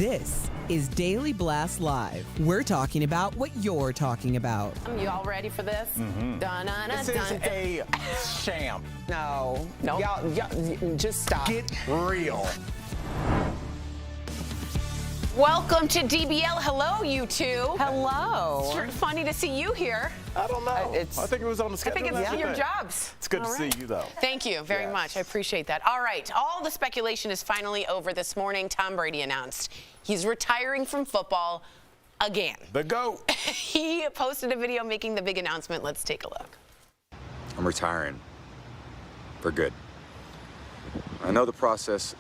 This is Daily Blast Live. We're talking about what you're talking about. You all ready for this? This is a sham. No. Nope. Y'all, just stop. Get real. Welcome to DBL. Hello, you two. Hello. It's funny to see you here. I don't know. I think it was on the I schedule. think it's your jobs. It's good to see you, though. Thank you very much. I appreciate that. All right. All the speculation is finally over this morning. Tom Brady announced he's retiring from football again. The GOAT. He posted a video making the big announcement. Let's take a look. I'm retiring for good. I know the process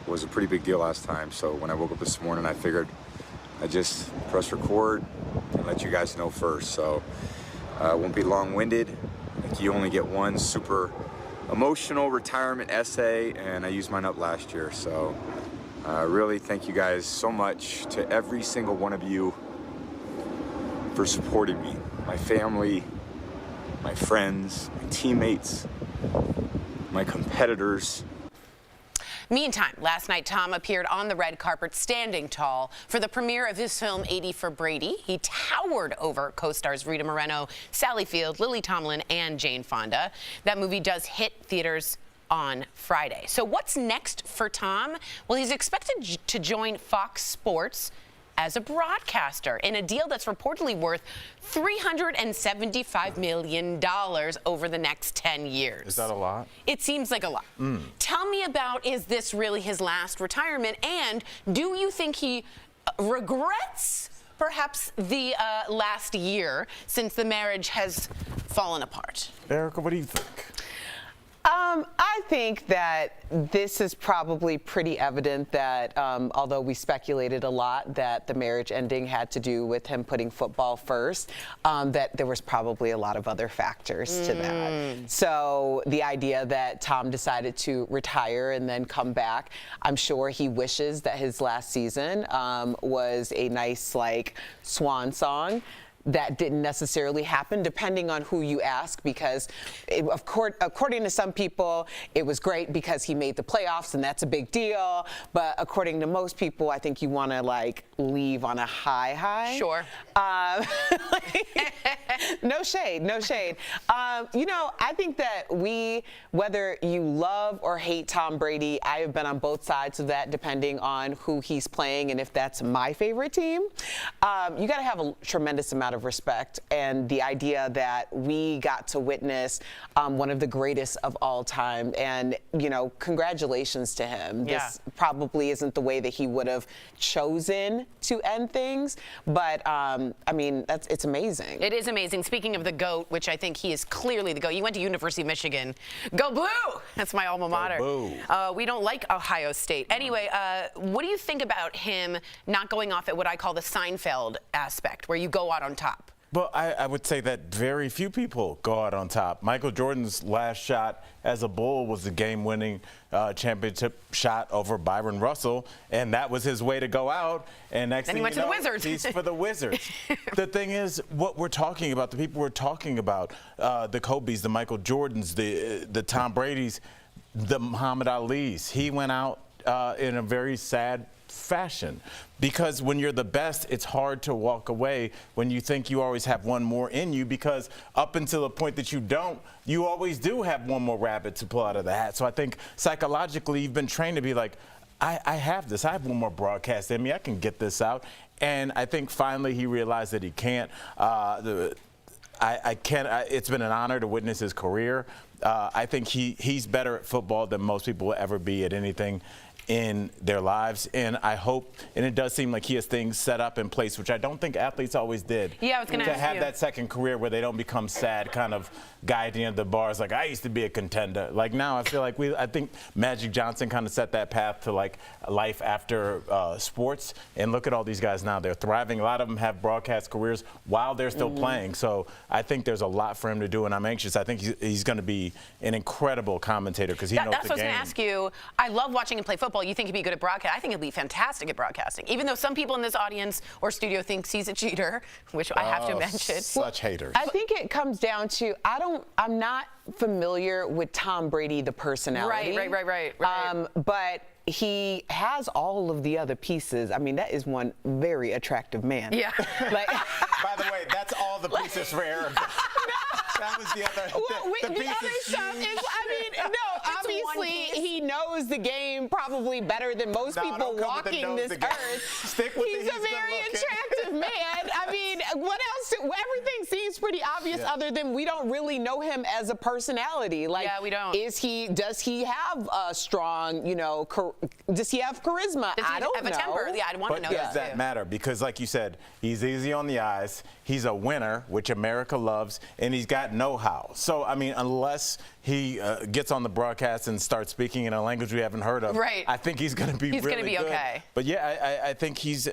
was a pretty big deal last time, so when I woke up this morning, I figured I'd just press record and let you guys know first. So I won't be long-winded. Like, you only get one super emotional retirement essay, and I used mine up last year. So really thank you guys so much, to every single one of you, for supporting me, my family, my friends, my teammates, my competitors. Meantime, last night, Tom appeared on the red carpet standing tall for the premiere of his film 80 for Brady. He towered over co-stars Rita Moreno, Sally Field, Lily Tomlin, and Jane Fonda. That movie does hit theaters on Friday. So what's next for Tom? Well, he's expected to join Fox Sports as a broadcaster in a deal that's reportedly worth $375 million over the next 10 years. Is that a lot? It seems like a lot. Tell me about, is this really his last retirement? And do you think he regrets perhaps the last year since the marriage has fallen apart? Erica, what do you think? I think that this is probably pretty evident that although we speculated a lot that the marriage ending had to do with him putting football first, that there was probably a lot of other factors to that. So the idea that Tom decided to retire and then come back, I'm sure he wishes that his last season was a nice, like, swan song. That didn't necessarily happen, depending on who you ask, because according to some people, it was great because he made the playoffs, and that's a big deal. But according to most people, I think you want to, like, leave on a high. Sure. No shade, no shade. You know, I think that whether you love or hate Tom Brady, I have been on both sides of that, depending on who he's playing and if that's my favorite team. You got to have a tremendous amount of respect, and the idea that we got to witness one of the greatest of all time, and, you know, congratulations to him. Yeah. This probably isn't the way that he would have chosen to end things, but I mean, it's amazing. It is amazing. Speaking of the GOAT, which I think he is clearly the GOAT. You went to University of Michigan. Go Blue! That's my alma mater. Boo. We don't like Ohio State. Anyway, what do you think about him not going off at what I call the Seinfeld aspect, where you go out on top? Well, I would say that very few people go out on top. Michael Jordan's last shot as a Bull was the game-winning championship shot over Byron Russell, and that was his way to go out. And next Then thing he went you to know, the Wizards. he's for the Wizards. The thing is, what we're talking about, the people we're talking about, the Kobes, the Michael Jordans, the Tom Bradys, the Muhammad Alis, he went out in a very sad fashion, because when you're the best, it's hard to walk away when you think you always have one more in you, because up until the point that you don't, you always do have one more rabbit to pull out of the hat. So I think psychologically you've been trained to be like, I have this, I have one more broadcast in me, I can get this out. And I think finally he realized that he can't. It's been an honor to witness his career. I think he's better at football than most people will ever be at anything in their lives, and I hope, and it does seem like he has things set up in place, which I don't think athletes always did. Yeah, I was going to ask you. To have that second career where they don't become sad kind of guy at the end of the bars, like, I used to be a contender. Like, now I feel like I think Magic Johnson kind of set that path to, like, life after sports, and look at all these guys now. They're thriving. A lot of them have broadcast careers while they're still playing, so I think there's a lot for him to do, and I'm anxious. I think he's going to be an incredible commentator, because he knows the game. That's what I was going to ask you. I love watching him play football. You think he'd be good at broadcast? I think he'd be fantastic at broadcasting. Even though some people in this audience or studio thinks he's a cheater, which I have to mention. Such haters. I think it comes down to I'm not familiar with Tom Brady, the personality. Right. But he has all of the other pieces. I mean, that is one very attractive man. Yeah. Like, By the way, that's all the pieces for Eric. That was the other. well, the the piece other is stuff huge. is, I mean, no, obviously he knows the game probably better than most No, people don't come with the walking knows this the game. earth. Stick with He's the a very attractive man. I mean, what else? Everything seems pretty obvious other than we don't really know him as a personality. Like, yeah, we don't. Does he have a strong, does he have charisma? Does he I don't have know. a temper? Yeah, I'd want to But know does that too. matter? Because like you said, he's easy on the eyes, he's a winner, which America loves, and he's got know-how. So, I mean, unless he gets on the broadcast and starts speaking in a language we haven't heard of, Right. I think he's going to be really gonna be good. okay. But yeah, I think he's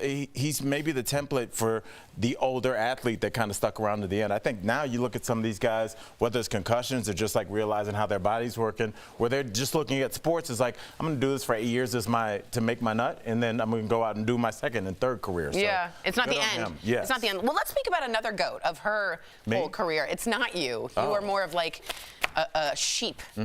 maybe the template for the older athlete that kind of stuck around to the end. I think now you look at some of these guys, whether it's concussions or just like realizing how their body's working, where they're just looking at sports as like, I'm going to do this for 8 years to make my nut, and then I'm going to go out and do my second and third career. So Yeah, it's not good the on end. him. Yes. It's not the end. Well, let's speak about another goat of her Me? whole career. It's not you. You Oh. are more of like a sheep. Oh,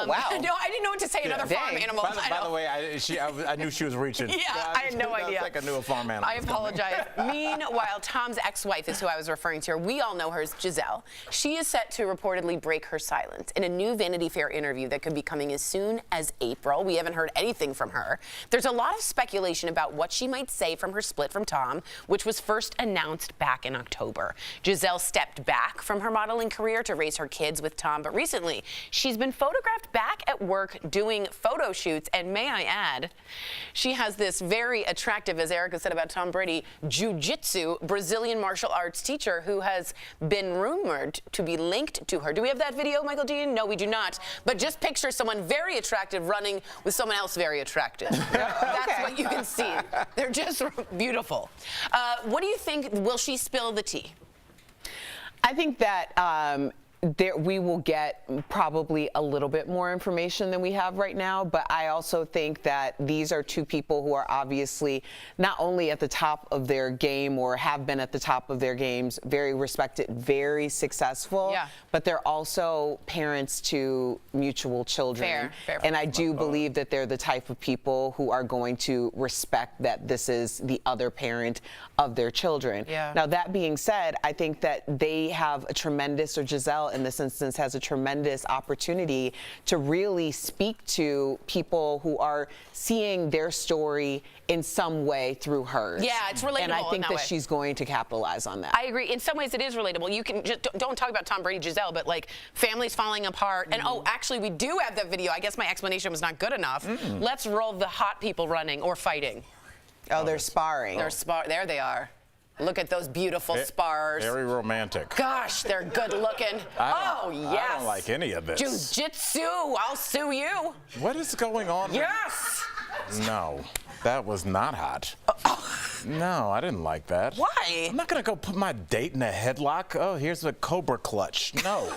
wow. No, I didn't know what to say. Another farm Dang. animal. By the way, I knew she was reaching. Yeah, I had no idea. Like I knew a farm animal. I apologize. Meanwhile, Tom's ex-wife is who I was referring to. We all know her as Gisele. She is set to reportedly break her silence in a new Vanity Fair interview that could be coming as soon as April. We haven't heard anything from her. There's a lot of speculation about what she might say from her split from Tom, which was first announced back in October. Gisele stepped back from her modeling career to raise her kids with Tom, but recently she's been photographed back at work doing photo shoots, and may I add, she has this very attractive, as Erica said about Tom Brady, jiu-jitsu Brazilian martial arts teacher who has been rumored to be linked to her. Do we have that video, Michael Dean? No, we do not. But just picture someone very attractive running with someone else very attractive. That's what you can see. They're just beautiful. What do you think? Will she spill the tea? I think that we will get probably a little bit more information than we have right now, but I also think that these are two people who are obviously not only at the top of their game or have been at the top of their games, very respected, very successful, but they're also parents to mutual children. Fair. And I do believe that they're the type of people who are going to respect that this is the other parent of their children. Yeah. Now, that being said, I think that they have a tremendous, or Gisele in this instance has a tremendous opportunity to really speak to people who are seeing their story in some way through hers. Yeah, it's relatable. And I think in that way. she's going to capitalize on that. I agree. In some ways, it is relatable. You can just don't talk about Tom Brady, Gisele, but like families falling apart. And oh, actually, we do have that video. I guess my explanation was not good enough. Let's roll the hot people running or fighting. Oh, they're sparring. There they are. Look at those beautiful spars. Very romantic. Gosh, they're good looking. Oh, yes. I don't like any of this. Jiu-jitsu. I'll sue you. What is going on? Yes. No, that was not hot. No, I didn't like that. Why? I'm not gonna go put my date in a headlock. Oh, here's a Cobra clutch. No.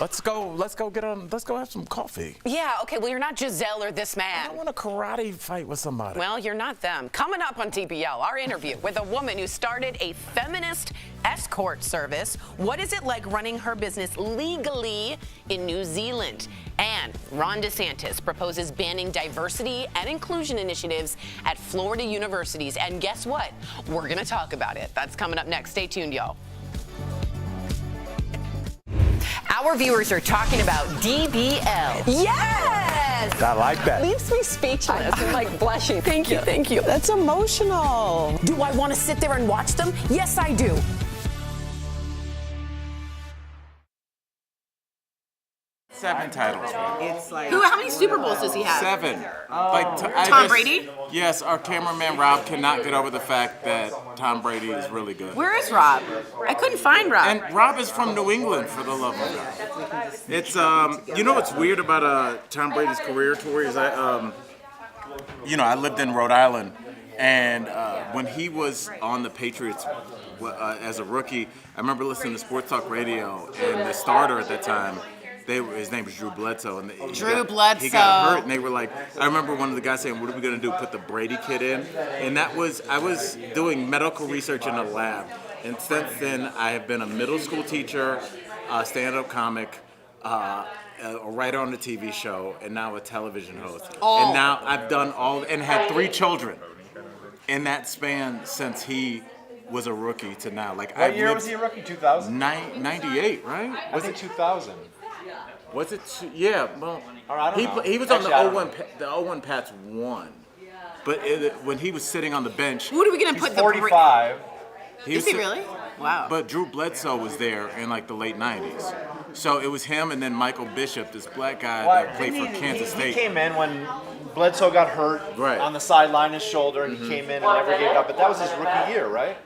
Let's go have some coffee. Yeah, okay, well, you're not Gisele or this man. I don't want a karate fight with somebody. Well, you're not them. Coming up on DBL, our interview with a woman who started a feminist escort service. What is it like running her business legally in New Zealand? And Ron DeSantis proposes banning diversity and inclusion initiatives at Florida universities. And guess what? We're going to talk about it. That's coming up next. Stay tuned, y'all. Our viewers are talking about DBL. Yes! I like that. Leaves me speechless. I'm like blushing. Thank you, thank you. That's emotional. Do I want to sit there and watch them? Yes, I do. 7 titles. How many Super Bowls does he have? 7. Tom Brady? Yes, our cameraman Rob cannot get over the fact that Tom Brady is really good. Where is Rob? I couldn't find Rob. And Rob is from New England, for the love of God. It's you know what's weird about Tom Brady's career tour is I lived in Rhode Island, and when he was on the Patriots as a rookie, I remember listening to Sports Talk Radio, and the starter at that time, his name was Drew Bledsoe. And he got hurt, and they were like, I remember one of the guys saying, what are we going to do, put the Brady kid in? And I was doing medical research in a lab. And since then, I have been a middle school teacher, stand-up comic, a writer on the TV show, and now a television host. Oh. And now I've done all, and had 3 children in that span since he was a rookie to now. Like, What year was he a rookie? 2000? 98, right? Was it 2000? Was it? Yeah. Well, Or I don't know. he was Actually, I on don't the 01 Pats won, but when he was sitting on the bench, Who are we gonna He's put the 45. Is he really? Wow. But Drew Bledsoe was there in like the late 90s. So it was him and then Michael Bishop, this black guy that played for Kansas State. He came in when Bledsoe got hurt Right. on the sideline, his shoulder, and he came in and never gave it up. But that was his rookie year, right?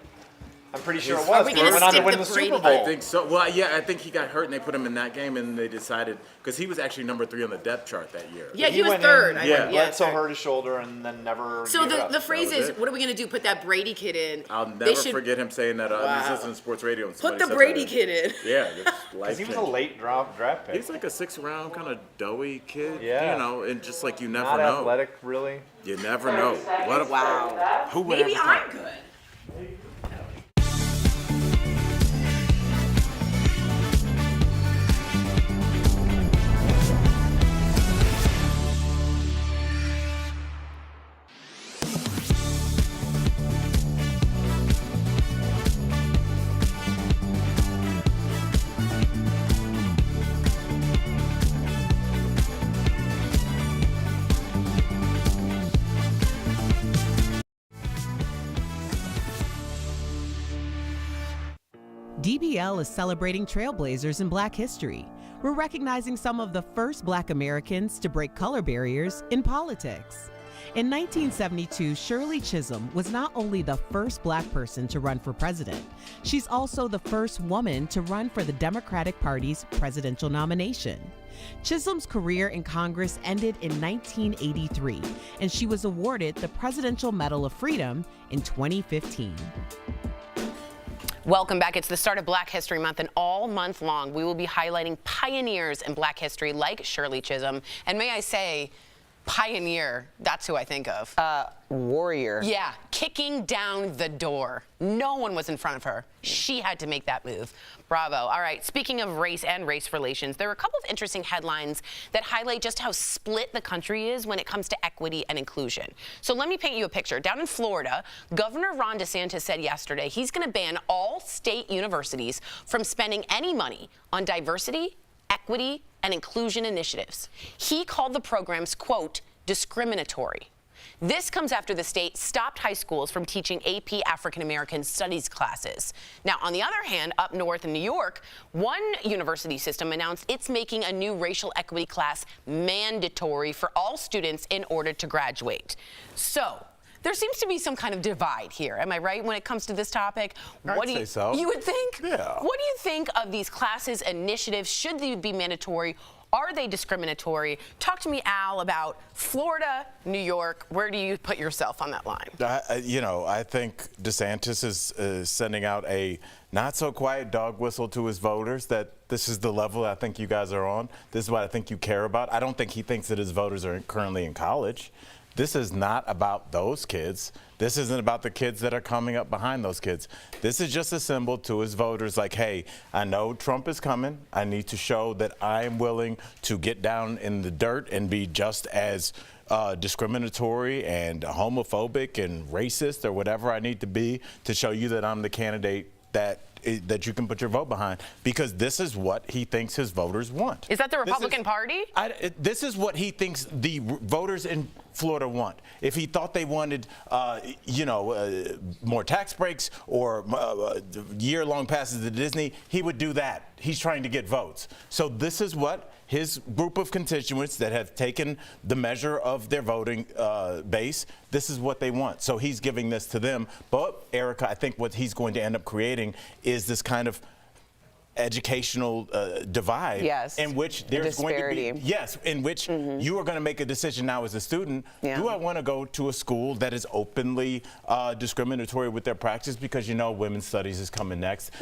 I'm pretty sure it was. Are we He gonna went on to stick win the the Brady? Super Bowl. I think so. Well, yeah, I think he got hurt and they put him in that game, and they decided because he was actually number 3 on the depth chart that year. Yeah, he was went third. in I Yeah. think. Bledsoe third. hurt his shoulder and then never So gave it up. the phrase was is, it. what are we gonna do? Put that Brady kid in. I'll They never should forget him saying that. I was listening to sports radio. And Put somebody the said Brady that. kid in. Yeah, it's Because he was a life-changing. late draft pick. He's like a 6th round kind of doughy kid. Yeah. You know, and just like you never Not know. athletic, really. You never know. What a, Wow. Who would Maybe ever I'm thought? good. DBL is celebrating trailblazers in Black history. We're recognizing some of the first Black Americans to break color barriers in politics. In 1972, Shirley Chisholm was not only the first Black person to run for president, she's also the first woman to run for the Democratic Party's presidential nomination. Chisholm's career in Congress ended in 1983, and she was awarded the Presidential Medal of Freedom in 2015. Welcome back. It's the start of Black History Month, and all month long we will be highlighting pioneers in Black history like Shirley Chisholm. And may I say, pioneer, that's who I think of. Warrior. Yeah, kicking down the door. No one was in front of her. She had to make that move. Bravo. All right, speaking of race and race relations, there are a couple of interesting headlines that highlight just how split the country is when it comes to equity and inclusion. So let me paint you a picture. Down in Florida, Governor Ron DeSantis said yesterday he's going to ban all state universities from spending any money on diversity, equity, and inclusion initiatives. He called the programs, quote, discriminatory. This comes after the state stopped high schools from teaching AP African American Studies classes. Now, on the other hand, up north in New York, one university system announced it's making a new racial equity class mandatory for all students in order to graduate. So, there seems to be some kind of divide here. Am I right when it comes to this topic? I'd say so. You would think? Yeah. What do you think of these classes, initiatives? Should they be mandatory? Are they discriminatory? Talk to me, Al, about Florida, New York. Where do you put yourself on that line? I think DeSantis is sending out a not-so-quiet dog whistle to his voters that this is the level I think you guys are on. This is what I think you care about. I don't think he thinks that his voters are currently in college. This is not about those kids. This isn't about the kids that are coming up behind those kids. This is just a symbol to his voters like, hey, I know Trump is coming. I need to show that I am willing to get down in the dirt and be just as discriminatory and homophobic and racist or whatever I need to be to show you that I'm the candidate that you can put your vote behind, because this is what he thinks his voters want. Is that the Republican Party? This is what he thinks the voters in Florida want. If he thought they wanted, more tax breaks or year-long passes to Disney, he would do that. He's trying to get votes. So this is what his group of constituents that have taken the measure of their voting base, this is what they want. So he's giving this to them. But, Erica, I think what he's going to end up creating is this kind of educational divide, yes, in which there's going to be, in which you are going to make a decision now as a student. Yeah. Do I want to go to a school that is openly discriminatory with their practice? Because women's studies is coming next.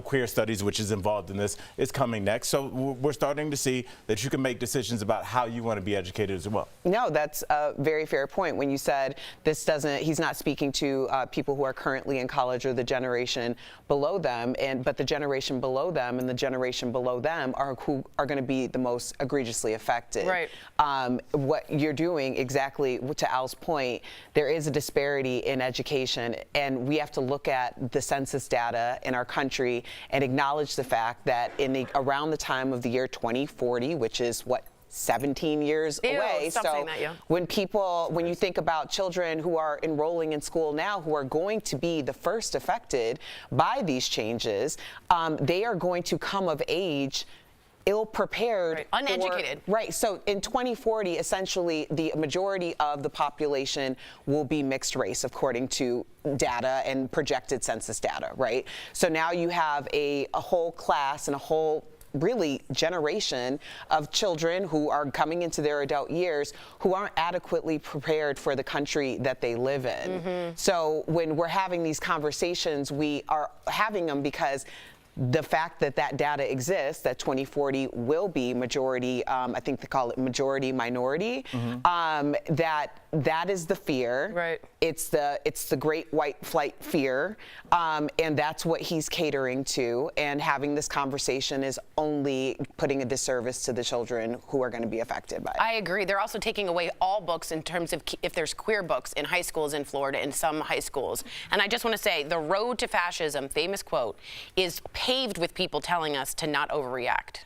Queer studies, which is involved in this, is coming next. So we're starting to see that you can make decisions about how you want to be educated as well. No, that's a very fair point. When you said he's not speaking to people who are currently in college or the generation below them, but the generation below them them and the generation below them are who are going to be the most egregiously affected. Right. What you're doing, exactly to Al's point, there is a disparity in education, and we have to look at the census data in our country and acknowledge the fact that around the time of the year 2040, which is what, 17 years away. Stop saying that, yeah. When you think about children who are enrolling in school now who are going to be the first affected by these changes, they are going to come of age ill-prepared. Right. Uneducated. Right. So in 2040, essentially, the majority of the population will be mixed race, according to data and projected census data, right? So now you have a whole class and a whole really generation of children who are coming into their adult years who aren't adequately prepared for the country that they live in. So when we're having these conversations, we are having them because the fact that that data exists, that 2040 will be majority, I think they call it majority minority, that is the fear. Right. It's the great white flight fear, and that's what he's catering to. And having this conversation is only putting a disservice to the children who are going to be affected by it. I agree. They're also taking away all books in terms of if there's queer books in high schools in Florida, in some high schools. And I just want to say, the road to fascism, famous quote, is paved with people telling us to not overreact.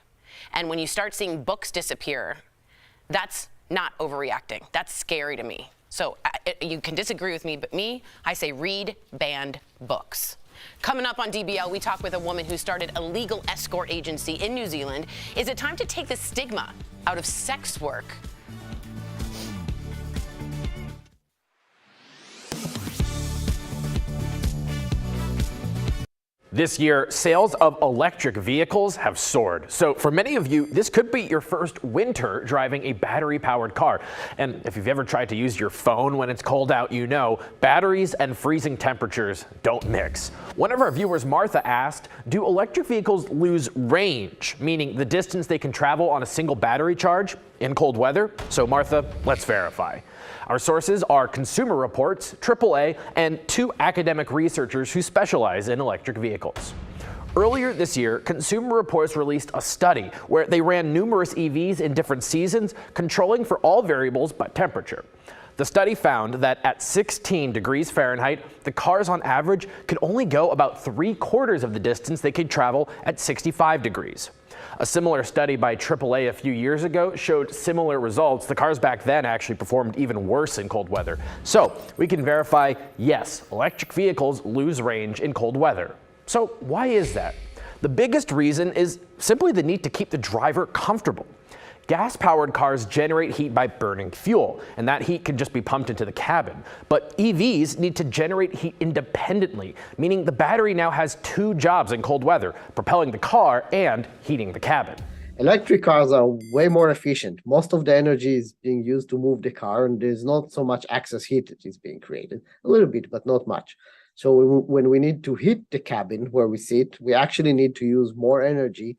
And when you start seeing books disappear, that's not overreacting. That's scary to me. So you can disagree with me, but I say read banned books. Coming up on DBL, we talk with a woman who started a legal escort agency in New Zealand. Is it time to take the stigma out of sex work? This year, sales of electric vehicles have soared. So for many of you, this could be your first winter driving a battery-powered car. And if you've ever tried to use your phone when it's cold out, you know batteries and freezing temperatures don't mix. One of our viewers, Martha, asked, do electric vehicles lose range, meaning the distance they can travel on a single battery charge in cold weather? So Martha, let's verify. Our sources are Consumer Reports, AAA, and 2 academic researchers who specialize in electric vehicles. Earlier this year, Consumer Reports released a study where they ran numerous EVs in different seasons, controlling for all variables but temperature. The study found that at 16 degrees Fahrenheit, the cars on average could only go about 3/4 of the distance they could travel at 65 degrees. A similar study by AAA a few years ago showed similar results. The cars back then actually performed even worse in cold weather. So we can verify, yes, electric vehicles lose range in cold weather. So why is that? The biggest reason is simply the need to keep the driver comfortable. Gas-powered cars generate heat by burning fuel, and that heat can just be pumped into the cabin. But EVs need to generate heat independently, meaning the battery now has 2 jobs in cold weather, propelling the car and heating the cabin. Electric cars are way more efficient. Most of the energy is being used to move the car, and there's not so much excess heat that is being created. A little bit, but not much. So when we need to heat the cabin where we sit, we actually need to use more energy,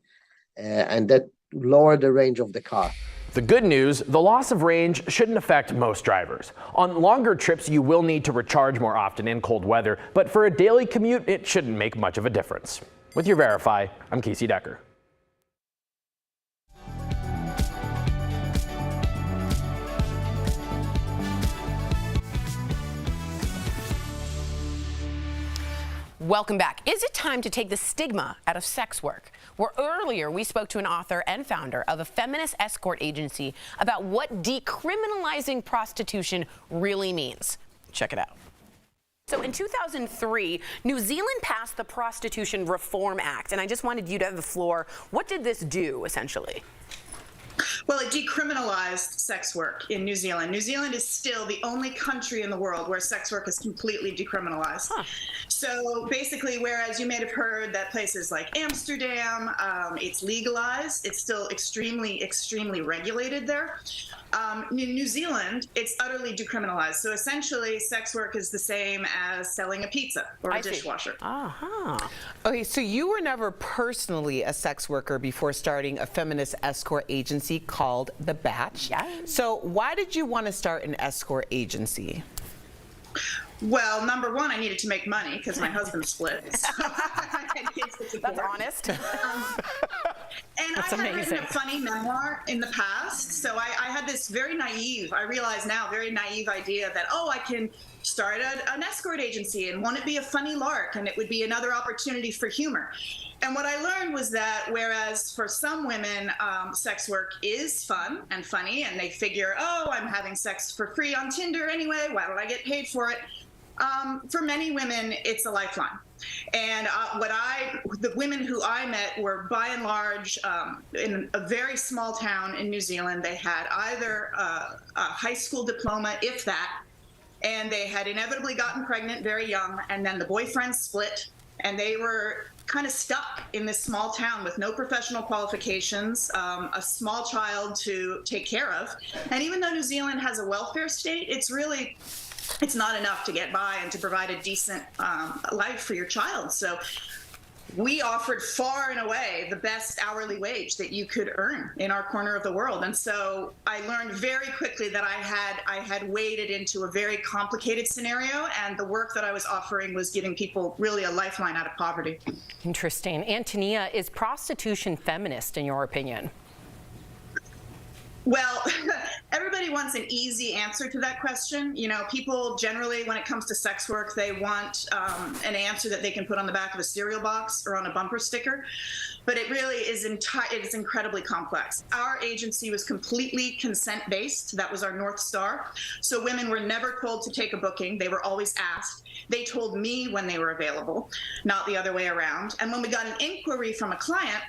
and that lower the range of the car. The good news, the loss of range shouldn't affect most drivers. On longer trips, you will need to recharge more often in cold weather, but for a daily commute, it shouldn't make much of a difference. With your Verify, I'm Casey Decker. Welcome back. Is it time to take the stigma out of sex work? Where earlier we spoke to an author and founder of a feminist escort agency about what decriminalizing prostitution really means. Check it out. So in 2003, New Zealand passed the Prostitution Reform Act, and I just wanted you to have the floor. What did this do, essentially? Well, it decriminalized sex work in New Zealand. New Zealand is still the only country in the world where sex work is completely decriminalized. Huh. So basically, whereas you may have heard that places like Amsterdam, it's legalized, it's still extremely, extremely regulated there. In New Zealand, it's utterly decriminalized. So essentially, sex work is the same as selling a pizza or a dishwasher. Okay, so you were never personally a sex worker before starting a feminist escort agency called The Batch. Yes. So why did you want to start an escort agency? Well, number one, I needed to make money because my husband split. So I had kids to That's honest. And That's I had amazing. written a funny memoir in the past. So I had this very naive, I realize now, very naive idea that, oh, I can start an escort agency and won't it be a funny lark and it would be another opportunity for humor. And what I learned was that whereas for some women, sex work is fun and funny and they figure, oh, I'm having sex for free on Tinder anyway, why don't I get paid for it? For many women, it's a lifeline. And the women who I met were by and large in a very small town in New Zealand. They had either a high school diploma, if that, and they had inevitably gotten pregnant very young, and then the boyfriend split, and they were kind of stuck in this small town with no professional qualifications, a small child to take care of. And even though New Zealand has a welfare state, it's not enough to get by and to provide a decent life for your child. So we offered far and away the best hourly wage that you could earn in our corner of the world. And so I learned very quickly that I had waded into a very complicated scenario, and the work that I was offering was giving people really a lifeline out of poverty. Interesting. Antonia, is prostitution feminist in your opinion? Well, everybody wants an easy answer to that question. You know, people generally, when it comes to sex work, they want an answer that they can put on the back of a cereal box or on a bumper sticker. But it really is it's incredibly complex. Our agency was completely consent-based. That was our North Star. So women were never told to take a booking. They were always asked. They told me when they were available, not the other way around. And when we got an inquiry from a client,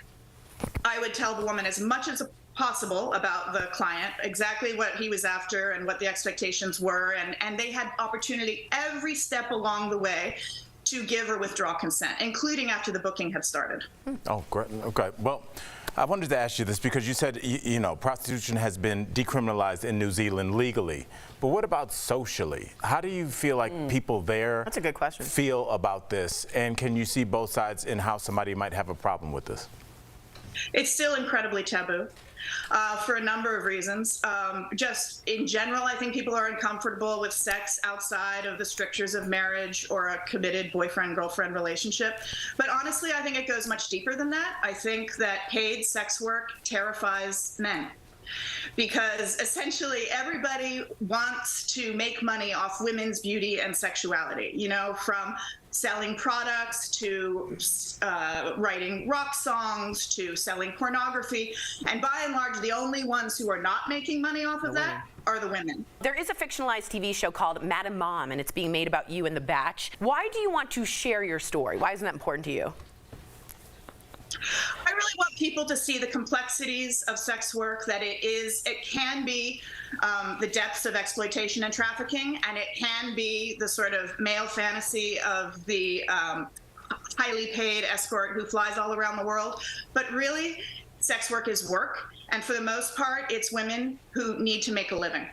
I would tell the woman as much as possible about the client, exactly what he was after and what the expectations were, and they had opportunity every step along the way to give or withdraw consent, including after the booking had started. Oh, great. Okay. Well, I wanted to ask you this because you said, you know, prostitution has been decriminalized in New Zealand legally, but what about socially? How do you feel like people there That's a good question. feel about this, and can you see both sides in how somebody might have a problem with this? It's still incredibly taboo. For a number of reasons. Just in general, I think people are uncomfortable with sex outside of the strictures of marriage or a committed boyfriend-girlfriend relationship. But honestly, I think it goes much deeper than that. I think that paid sex work terrifies men, because essentially everybody wants to make money off women's beauty and sexuality, you know, from selling products to writing rock songs to selling pornography. And by and large, the only ones who are not making money off of that are the women. There is a fictionalized TV show called Madam Mom, and it's being made about you and The Batch. Why do you want to share your story? Why isn't that important to you? I really want people to see the complexities of sex work, that it can be the depths of exploitation and trafficking, and it can be the sort of male fantasy of the highly paid escort who flies all around the world. But really, sex work is work. And for the most part, it's women who need to make a living.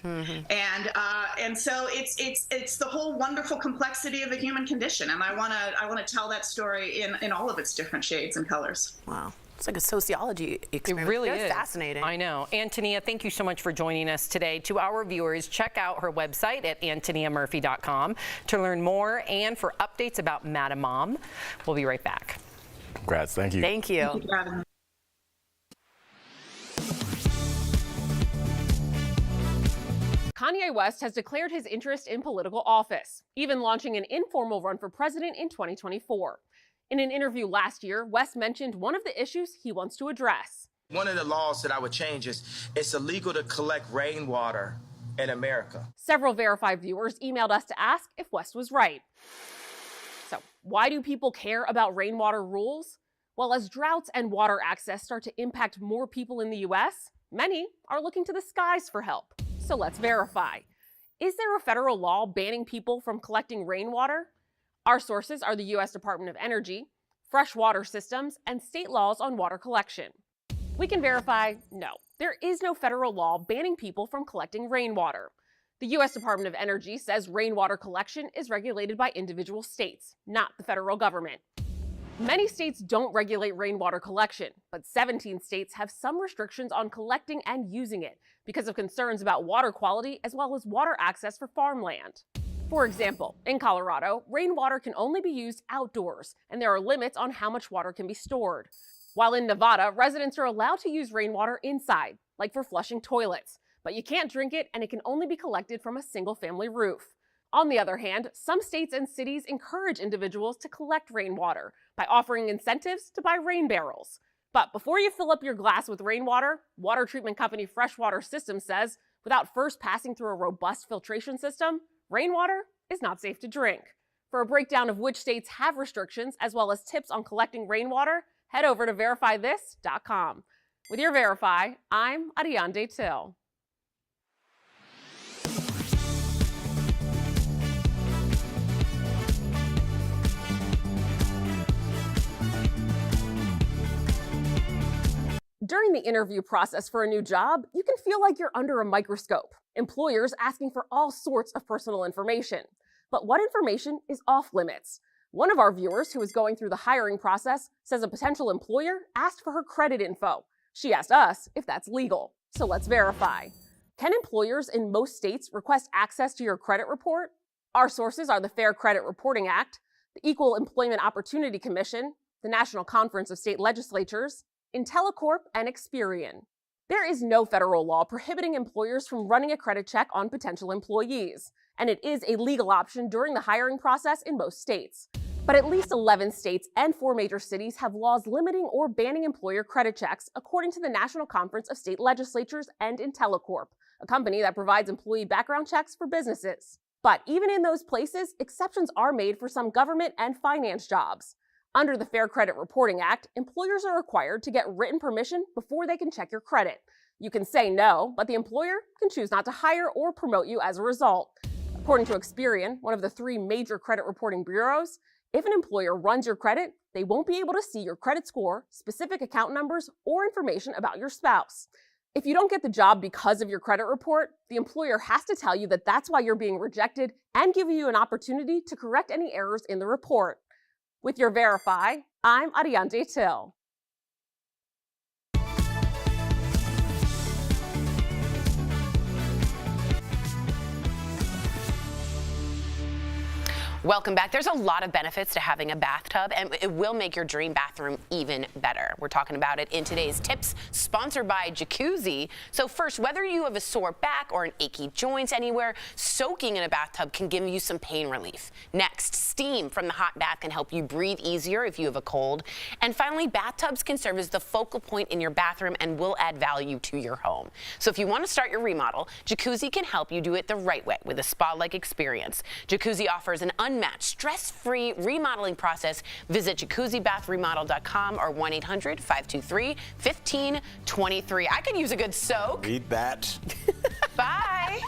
And so it's the whole wonderful complexity of the human condition. And I want to tell that story in all of its different shades and colors. Wow. It's like a sociology experiment. It really That's is. fascinating. I know. Antonia, thank you so much for joining us today. To our viewers, check out her website at antoniamurphy.com to learn more and for updates about Madam Mom. We'll be right back. Congrats. Thank you. Thank you. Thank you for having me. Kanye West has declared his interest in political office, even launching an informal run for president in 2024. In an interview last year, West mentioned one of the issues he wants to address. One of the laws that I would change is it's illegal to collect rainwater in America. Several verified viewers emailed us to ask if West was right. So, why do people care about rainwater rules? Well, as droughts and water access start to impact more people in the U.S., many are looking to the skies for help. So let's verify. Is there a federal law banning people from collecting rainwater? Our sources are the U.S. Department of Energy, fresh water systems, and state laws on water collection. We can verify, no, there is no federal law banning people from collecting rainwater. The U.S. Department of Energy says rainwater collection is regulated by individual states, not the federal government. Many states don't regulate rainwater collection, but 17 states have some restrictions on collecting and using it because of concerns about water quality as well as water access for farmland. For example, in Colorado, rainwater can only be used outdoors, and there are limits on how much water can be stored. While in Nevada, residents are allowed to use rainwater inside, like for flushing toilets, but you can't drink it and it can only be collected from a single-family roof. On the other hand, some states and cities encourage individuals to collect rainwater by offering incentives to buy rain barrels. But before you fill up your glass with rainwater, water treatment company Freshwater Systems says, without first passing through a robust filtration system, rainwater is not safe to drink. For a breakdown of which states have restrictions, as well as tips on collecting rainwater, head over to verifythis.com. With your Verify, I'm Ariane Till. During the interview process for a new job, you can feel like you're under a microscope. Employers asking for all sorts of personal information. But what information is off limits? One of our viewers who was going through the hiring process says a potential employer asked for her credit info. She asked us if that's legal. So let's verify. Can employers in most states request access to your credit report? Our sources are the Fair Credit Reporting Act, the Equal Employment Opportunity Commission, the National Conference of State Legislatures, IntelliCorp, and Experian. There is no federal law prohibiting employers from running a credit check on potential employees, and it is a legal option during the hiring process in most states. But at least 11 states and 4 major cities have laws limiting or banning employer credit checks, according to the National Conference of State Legislatures and IntelliCorp, a company that provides employee background checks for businesses. But even in those places, exceptions are made for some government and finance jobs. Under the Fair Credit Reporting Act, employers are required to get written permission before they can check your credit. You can say no, but the employer can choose not to hire or promote you as a result. According to Experian, one of the 3 major credit reporting bureaus, if an employer runs your credit, they won't be able to see your credit score, specific account numbers, or information about your spouse. If you don't get the job because of your credit report, the employer has to tell you that that's why you're being rejected and give you an opportunity to correct any errors in the report. With your Verify, I'm Ariane Till. Welcome back. There's a lot of benefits to having a bathtub, and it will make your dream bathroom even better. We're talking about it in today's tips, sponsored by Jacuzzi. So first, whether you have a sore back or an achy joints anywhere, soaking in a bathtub can give you some pain relief. Next, steam from the hot bath can help you breathe easier if you have a cold. And finally, bathtubs can serve as the focal point in your bathroom and will add value to your home. So if you want to start your remodel, Jacuzzi can help you do it the right way with a spa-like experience. Jacuzzi offers an unmatched, stress-free remodeling process. Visit jacuzzibathremodel.com or 1-800-523-1523. I could use a good soak. Read that. Bye.